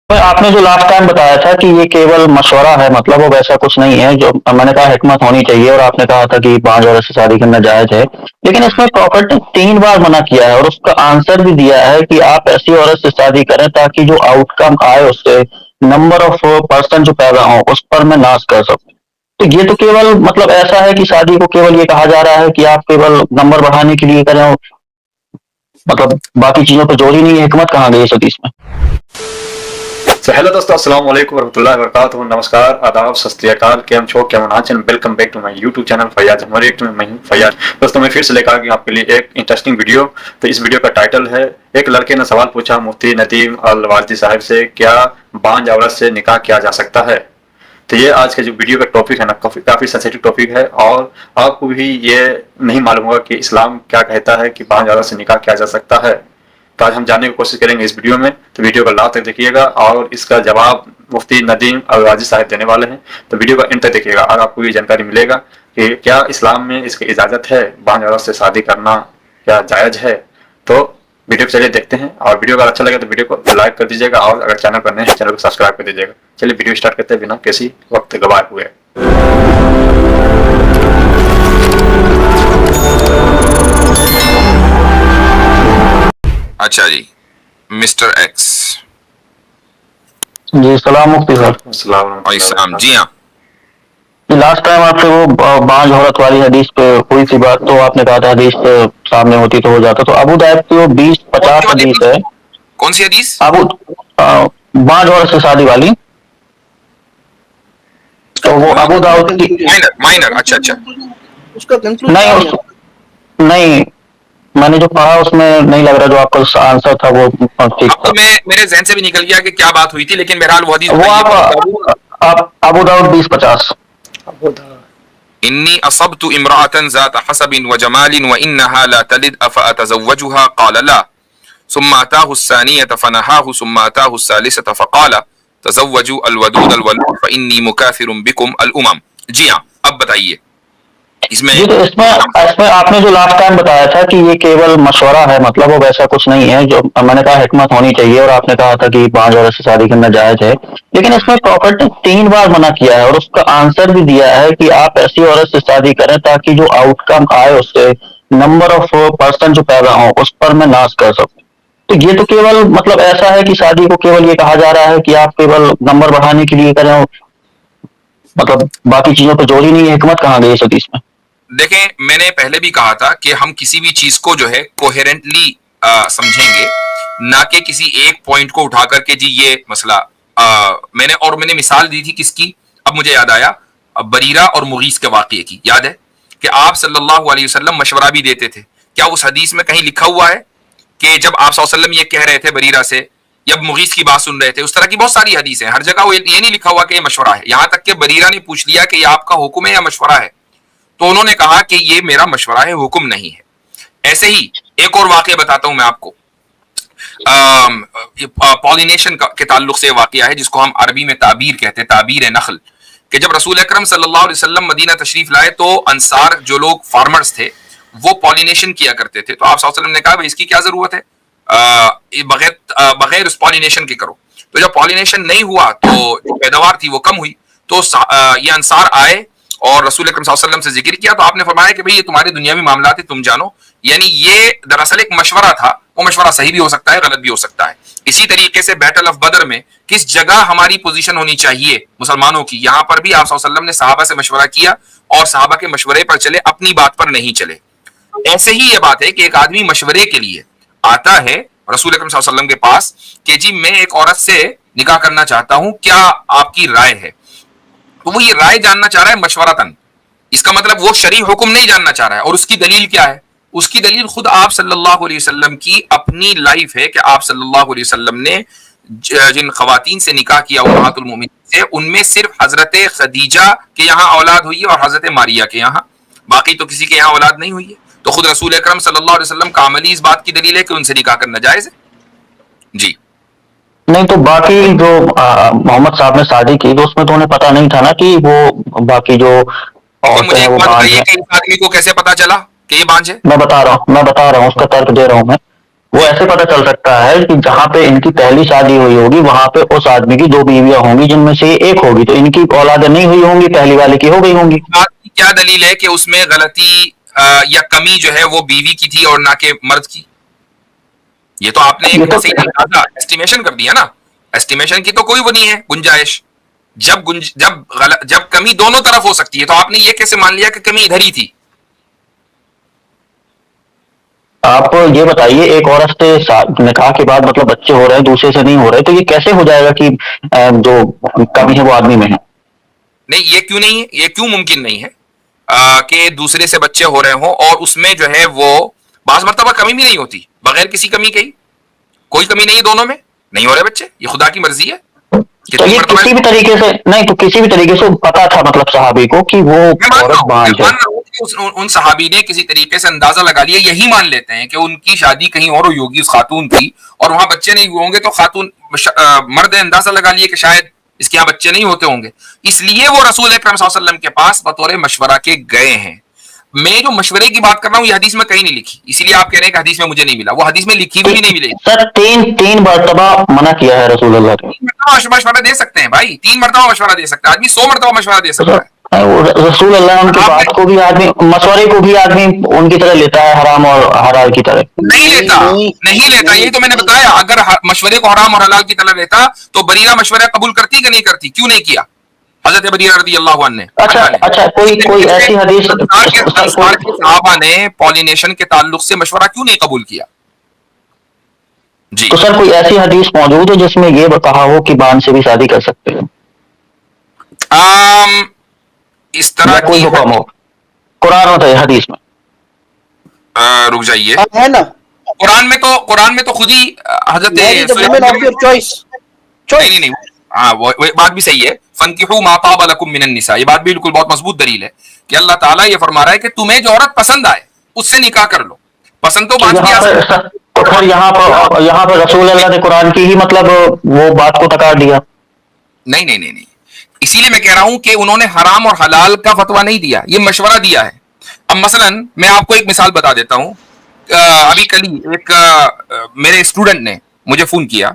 آپ نے جو لاسٹ ٹائم بتایا تھا کہ یہ کیول مشورہ ہے، مطلب وہ ویسا کچھ نہیں ہے، جو میں نے کہا حکمت ہونی چاہیے، اور آپ نے کہا تھا کہ 5 عورت سے شادی کرنا جائز ہے، لیکن اس میں پراپرٹی 3 بار منع کیا ہے، اور اس کا آنسر بھی دیا ہے کہ آپ ایسی عورت سے شادی کریں تاکہ جو آؤٹ کم آئے اس سے نمبر آف پرسن جو پیدا ہوں اس پر میں ناز کر سکوں۔ تو یہ تو کیول مطلب ایسا ہے کہ شادی کو کیول یہ کہا جا رہا ہے کہ آپ کیول نمبر بڑھانے کے لیے کریں، مطلب باقی چیزوں پہ زور ہی نہیں ہے، حکمت کہاں گئی اس حدیث میں؟ So, hello دوستو، السلام علیکم ورحمۃ اللہ وبرکاتہ، نمسکار، آداب، ست سری اکال، کیم چھو، کیمن آچن، welcome back to my YouTube channel Fayaz ہمارے ایک میں ہوں فیاض۔ دوستوں میں پھر سے لے کر آ گیا آپ کے لیے ایک انٹرسٹنگ ویڈیو۔ تو اس ویڈیو کا ٹائٹل ہے ایک لڑکے نے سوال پوچھا مفتی ندیم الوالدی صاحب سے، کیا بانجھ عورت سے نکاح کیا جا سکتا ہے؟ تو یہ آج کا جو ویڈیو کا ٹاپک ہے نا، کافی سینسیٹیو ٹاپک ہے، اور آپ کو بھی یہ نہیں معلوم ہوگا کہ اسلام کیا کہتا ہے کہ بانجھ عورت سے نکاح کیا جا سکتا ہے۔ تو آج ہم جاننے کی کوشش کریں گے اس ویڈیو میں، تو ویڈیو کو لاسٹ تک دیکھیے گا، اور اس کا جواب مفتی ندیم الوالدی صاحب دینے والے ہیں، تو ویڈیو کا اینڈ تک دیکھیے گا اور آپ کو یہ جانکاری ملے گا کہ کیا اسلام میں اس کی اجازت ہے، بانجھ عورت سے شادی کرنا کیا جائز ہے۔ تو ویڈیو کو چلیے دیکھتے ہیں، اور ویڈیو اگر اچھا لگے تو ویڈیو کو لائک کر دیجیے گا، اور اگر چینل پر نئے ہیں چینل کو سبسکرائب کر دیجیے گا۔ چلیے ویڈیو اسٹارٹ کرتے ہیں بنا کسی وقت گوائے ہوئے۔ اچھا جی، مسٹر ایکس۔ جی السلام مفتی صاحب۔ السلام علیکم۔ السلام، جی ہاں۔ لاسٹ ٹائم آپ سے وہ بانجھ عورت والی حدیث پہ ہوئی تھی بات، تو آپ نے کہا تھا حدیث سامنے ہوتی تو ہو جاتا، تو ابو داؤد کی وہ 20-50 حدیث ہے، کون سی حدیث؟ ابو بانجھ عورت سے شادی والی، تو وہ ابو داؤد کی مائنر، اچھا اچھا، نہیں، میں نے جو پڑھا اس میں نہیں لگ رہا جو آپ کا آنسر تھا وہ ٹھیک اب تو تھا۔ میرے ذہن سے بھی نکل گیا کہ کیا بات ہوئی تھی، لیکن بہرحال وہ حدیث وہ آپ ابو داؤد 20-50۔ انی اصبت امرأة ذات حسب وجمال وانها لا تلد افاتزوجها قال لا ثم اتاه الثانية فنهاه ثم اتاه الثالثة فقال تزوجوا الودود الولود فانی مکاثر بکم الامم۔ جی ہاں، اب بتائیے اس میں۔ جی تو اس میں آپ نے جو لاسٹ ٹائم بتایا تھا کہ یہ کیول مشورہ ہے، مطلب وہ ویسا کچھ نہیں ہے، جو میں نے کہا حکمت ہونی چاہیے، اور آپ نے کہا تھا کہ 5 عورت سے شادی کرنا جائز ہے، لیکن اس میں پراپرٹی 3 بار منع کیا ہے، اور اس کا آنسر بھی دیا ہے کہ آپ ایسی عورت سے شادی کریں تاکہ جو آؤٹ کم آئے اس سے نمبر آف پرسن جو پیدا ہوں اس پر میں ناز کر سکوں۔ تو یہ تو کیول مطلب ایسا ہے کہ شادی کو کیول یہ کہا جا رہا ہے کہ آپ کیول نمبر بڑھانے کے لیے کریں، مطلب باقی چیزوں پہ زور ہی نہیں ہے، حکمت کہاں گئی اس حدیث میں؟ دیکھیں، میں نے پہلے بھی کہا تھا کہ ہم کسی بھی چیز کو جو ہے کوہیرنٹلی سمجھیں گے، نہ کہ کسی ایک پوائنٹ کو اٹھا کر کے جی یہ مسئلہ میں نے مثال دی تھی کس کی، اب مجھے یاد آیا، بریرہ اور مغیث کے واقعے کی، یاد ہے کہ آپ صلی اللہ علیہ وسلم مشورہ بھی دیتے تھے۔ کیا اس حدیث میں کہیں لکھا ہوا ہے کہ جب آپ صلی اللہ علیہ وسلم یہ کہہ رہے تھے بریرہ سے، جب مغیث کی بات سن رہے تھے، اس طرح کی بہت ساری حدیث ہیں، ہر جگہ وہ یہ نہیں لکھا ہوا کہ یہ مشورہ ہے، یہاں تک کہ بریرہ نے پوچھ لیا کہ یہ آپ کا حکم ہے یا مشورہ ہے، تو انہوں نے کہا کہ یہ میرا مشورہ ہے، حکم نہیں ہے۔ ایسے ہی ایک اور واقعہ بتاتا ہوں میں آپ کو، پالینیشن کے تعلق سے واقعہ ہے جس کو ہم عربی میں تعبیر کہتے ہیں، تعبیر نخل، کہ جب رسول اکرم صلی اللہ علیہ وسلم مدینہ تشریف لائے تو انصار جو لوگ فارمرز تھے وہ پالینیشن کیا کرتے تھے، تو آپ صلی اللہ علیہ وسلم نے کہا اس کی کیا ضرورت ہے، بغیر اس پالینیشن کے کرو۔ تو جب پالینیشن نہیں ہوا تو جو پیداوار تھی وہ کم ہوئی، تو یہ انصار آئے اور رسول اکرم صلی اللہ علیہ وسلم سے ذکر کیا، تو آپ نے فرمایا کہ بھئی یہ تمہارے دنیاوی معاملات ہیں، تم جانو، یعنی یہ دراصل ایک مشورہ تھا، وہ مشورہ صحیح بھی ہو سکتا ہے، غلط بھی ہو سکتا ہے۔ اسی طریقے سے بیٹل آف بدر میں کس جگہ ہماری پوزیشن ہونی چاہیے مسلمانوں کی، یہاں پر بھی آپ صلی اللہ علیہ وسلم نے صحابہ سے مشورہ کیا اور صحابہ کے مشورے پر چلے، اپنی بات پر نہیں چلے۔ ایسے ہی یہ بات ہے کہ ایک آدمی مشورے کے لیے آتا ہے رسول اکرم صلی اللہ علیہ وسلم کے پاس کہ جی میں ایک عورت سے نکاح کرنا چاہتا ہوں، کیا آپ کی رائے ہے؟ تو وہ یہ رائے جاننا چاہ رہا ہے مشورتاً، اس کا مطلب وہ شرعی حکم نہیں جاننا چاہ رہا ہے، اور اس کی دلیل کیا ہے؟ اس کی دلیل خود آپ صلی اللہ علیہ وسلم کی اپنی لائف ہے کہ آپ صلی اللہ علیہ وسلم نے جن خواتین سے نکاح کیا امہات المومنین سے، ان میں صرف حضرت خدیجہ کے یہاں اولاد ہوئی ہے اور حضرت ماریہ کے یہاں، باقی تو کسی کے یہاں اولاد نہیں ہوئی ہے۔ تو خود رسول اکرم صلی اللہ علیہ وسلم کا عملی اس بات کی دلیل ہے کہ ان سے نکاح کرنا جائز ہے۔ جی نہیں تو باقی جو محمد صاحب نے شادی کی تو اس میں تو انہیں پتا نہیں تھا نا کہ وہ باقی جو عورتیں مجھے ہیں ایک وہ بات بانجھ بتائیے ہیں۔ کہ اس آدمی کو کیسے پتا چلا کہ یہ بانجھ ہے؟ میں بتا رہا ہوں اس کا ترک دے رہا ہوں میں۔ وہ ایسے پتہ چل سکتا ہے کہ جہاں پہ ان کی پہلی شادی ہوئی ہوگی وہاں پہ اس آدمی کی 2 بیویاں ہوں گی جن میں سے ایک ہوگی، تو ان کی اولادیں نہیں ہوئی ہوں گی، پہلی والے کی ہو گئی ہوں گی. بات کی کیا دلیل ہے کہ اس میں غلطی یا کمی جو ہے وہ بیوی کی تھی اور نہ کہ مرد کی؟ یہ تو آپ نے یہ ایک تو صحیح ایسٹیمیشن کر دیا نا. ایسٹیمیشن کی تو کوئی وہ نہیں ہے گنجائش. جب کمی دونوں طرف ہو سکتی ہے تو آپ نے یہ کیسے مان لیا کہ کمی ادھر ہی تھی؟ آپ یہ بتائیے، ایک عورت سے نکاح کے بعد مطلب بچے ہو رہے ہیں، دوسرے سے نہیں ہو رہے، تو یہ کیسے ہو جائے گا کہ جو کمی ہے وہ آدمی میں ہے؟ نہیں، یہ کیوں نہیں ہے؟ یہ کیوں ممکن نہیں ہے کہ دوسرے سے بچے ہو رہے ہوں اور اس میں جو ہے وہ بعض مرتبہ کمی بھی نہیں ہوتی بغیر کسی کمی کے ہی؟ کوئی کمی نہیں ہے دونوں میں، نہیں ہو رہے بچے، یہ خدا کی مرضی ہے. تو کتنی یہ مرتبہ کسی بھی طریقے سے نہیں، تو کسی بھی طریقے سے پتا تھا مطلب صحابی کو کہ وہ میں مانتا عورت ہوں بانج ہے. کہ ان صحابی نے کسی طریقے سے اندازہ لگا لیا. یہی مان لیتے ہیں کہ ان کی شادی کہیں اور ہوئی ہوگی، اس خاتون کی، اور وہاں بچے نہیں ہوئے ہوں گے، تو خاتون مرد نے اندازہ لگا لیا کہ شاید اس کے یہاں بچے نہیں ہوتے ہوں گے، اس لیے وہ رسول اکرم صلی اللہ علیہ وسلم کے پاس بطور مشورہ کے گئے ہیں. میں جو مشورے کی بات کر رہا ہوں یہ حدیث میں کہیں نہیں لکھی، اسی لیے آپ کہہ رہے ہیں کہ حدیث میں مجھے نہیں ملا. وہ حدیث میں لکھی ہوئی بھی نہیں ملے. سر تین مرتبہ منع کیا ہے رسول اللہ نے. 3 مرتبہ مشورہ دے سکتے ہیں بھائی، 3 مرتبہ مشورہ دے سکتا ہے آدمی، 100 مرتبہ مشورہ دے سکتا ہے. رسول اللہ ان کی آپ نے بات کو بھی آدمی، مشورے کو بھی آدمی ان کی طرح لیتا ہے، حرام اور حلال کی طرح. نہیں لیتا، نہیں لیتا. یہی تو میں نے بتایا، اگر مشورے کو حرام اور حلال کی طرح لیتا تو بریرہ مشورہ قبول کرتی کہ نہیں کرتی؟ کیوں نہیں کیا حضرت بریرہ رضی اللہ عنہ نے؟ اچھا کوئی ایسی حدیث انصار کے صحابہ نے پالینیشن کے تعلق سے مشورہ کیوں نہیں قبول کیا؟ جی تو سر کوئی ایسی حدیث موجود ہے جس میں یہ کہا ہو کہ بانج سے بھی شادی کر سکتے ہیں؟ اس طرح یا کوئی کی حکم ہو قرآن ہوتا ہے حدیث میں؟ رک جائیے، ہے نا، قرآن میں تو خود ہی حضرت marry the women of your choice. نہیں نہیں، ہاں وہ بات بھی صحیح ہے. فَانْكِحُوا مَا طَابَ لَكُم مِّنَ النِّسَاء، یہ بات بھی بالکل بہت مضبوط دلیل ہے کہ اللہ تعالیٰ یہ فرما رہا ہے کہ تمہیں جو عورت پسند آئے اس سے نکاح کر لو. پسند تو بانج بھی آ سکتا ہے. یہاں پر رسول اللہ نے قرآن کی ہی مطلب وہ بات کو تکار دیا. نہیں، اسی لیے میں کہہ رہا ہوں کہ انہوں نے حرام اور حلال کا فتویٰ نہیں دیا، یہ مشورہ دیا ہے. اب مثلا میں آپ کو ایک مثال بتا دیتا ہوں. ابھی کل ہی ایک میرے اسٹوڈنٹ نے مجھے فون کیا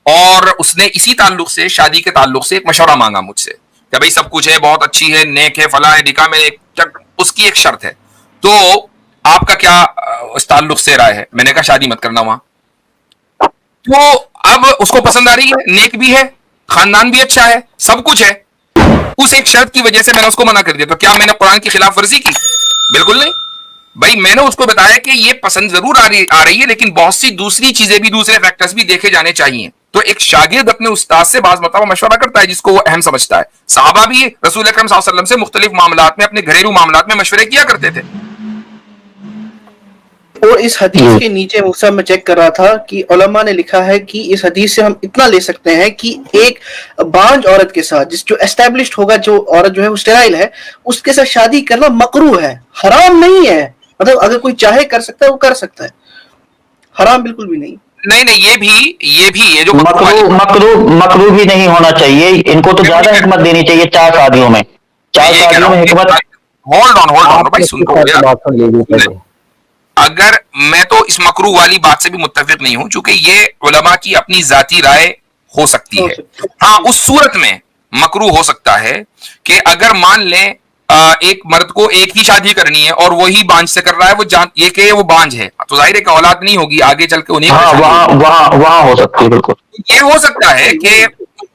اور اس نے اسی تعلق سے، شادی کے تعلق سے ایک مشورہ مانگا مجھ سے کہ بھائی سب کچھ ہے، بہت اچھی ہے، نیک ہے، فلاں ہے، نکاح میں اس کی ایک شرط ہے، تو آپ کا کیا اس تعلق سے رائے ہے؟ میں نے کہا شادی مت کرنا وہاں. تو اب اس کو پسند آ رہی ہے، نیک بھی ہے، خاندان بھی اچھا ہے، سب کچھ ہے، اس ایک شرط کی وجہ سے میں نے اس کو منع کر دیا. تو کیا میں نے قرآن کی خلاف ورزی کی؟ بالکل نہیں بھائی. میں نے اس کو بتایا کہ یہ پسند ضرور آ رہی ہے لیکن بہت سی دوسری چیزیں بھی، دوسرے فیکٹرز بھی دیکھے جانے چاہیے. تو ایک شاگرد اپنے استاد سے بعض مرتبہ مشورہ کرتا ہے جس کو وہ اہم سمجھتا ہے. صحابہ بھی رسول اکرم صلی اللہ علیہ وسلم سے مختلف معاملات میں، اپنے گھریلو معاملات میں مشورے کیا کرتے تھے. اور اس حدیث کے نیچے مقصد میں چیک کر رہا تھا کہ علماء نے لکھا ہے کہ اس حدیث سے ہم اتنا لے سکتے ہیں کہ ایک بانج عورت کے ساتھ، جو اسٹیبلشڈ ہوگا، جو عورت جو ہے وہ اسٹیرائل ہے، اس کے ساتھ شادی کرنا مکروہ ہے، حرام نہیں ہے. مطلب اگر کوئی چاہے کر سکتا ہے، وہ کر سکتا ہے، حرام بالکل بھی نہیں. نہیں، یہ بھی یہ جو مکروہ بھی نہیں ہونا چاہیے. ان کو تو زیادہ حکمت دینی چاہیے 4 شادیوں میں. 4 شادیوں میں حکمت. ہولڈ آن بھائی، سن تو اگر میں تو اس مکروہ والی بات سے بھی متفق نہیں ہوں، چونکہ یہ علماء کی اپنی ذاتی رائے ہو سکتی ہے. ہاں اس صورت میں مکروہ ہو سکتا ہے کہ اگر مان لیں ایک مرد کو ایک ہی شادی کرنی ہے اور وہی بانج سے کر رہا ہے، وہ یہ کہ وہ بانج ہے، تو ظاہر ہے کہ اولاد نہیں ہوگی آگے چل کے انہیں. وہاں ہو سکتی ہے. بالکل یہ ہو سکتا ہے کہ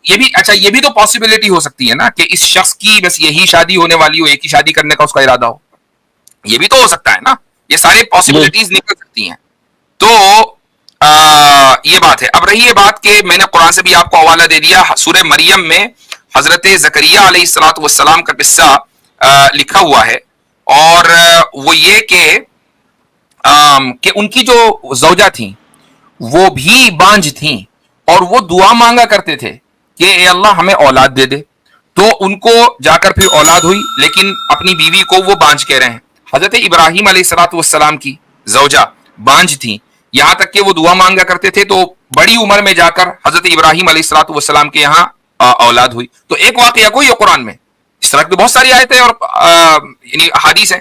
یہ بھی تو پاسبلٹی ہو سکتی ہے نا کہ اس شخص کی بس یہی شادی ہونے والی ہو، ایک ہی شادی کرنے کا اس کا ارادہ ہو. یہ بھی تو ہو سکتا ہے نا. یہ سارے پاسبلٹیز نکل سکتی ہیں. تو یہ بات ہے. اب رہی یہ بات کہ میں نے قرآن سے بھی آپ کو حوالہ دے دیا. سورہ مریم میں حضرت زکریا علیہ الصلوۃ والسلام کا قصہ لکھا ہوا ہے، اور وہ یہ کہ ان کی جو زوجہ تھیں وہ بھی بانج تھیں اور وہ دعا مانگا کرتے تھے کہ اے اللہ ہمیں اولاد دے دے. تو ان کو جا کر پھر اولاد ہوئی، لیکن اپنی بیوی کو وہ بانج کہہ رہے ہیں. حضرت ابراہیم علیہ الصلوۃ والسلام کی زوجہ بانج تھیں، یہاں تک کہ وہ دعا مانگا کرتے تھے، تو بڑی عمر میں جا کر حضرت ابراہیم علیہ الصلوۃ والسلام کے یہاں اولاد ہوئی. تو ایک واقعہ کوئی ہے قرآن میں، اس طرح کی بہت ساری آیتیں اور یعنی احادیث ہیں.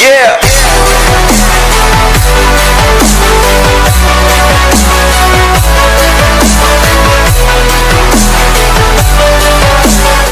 Yeah.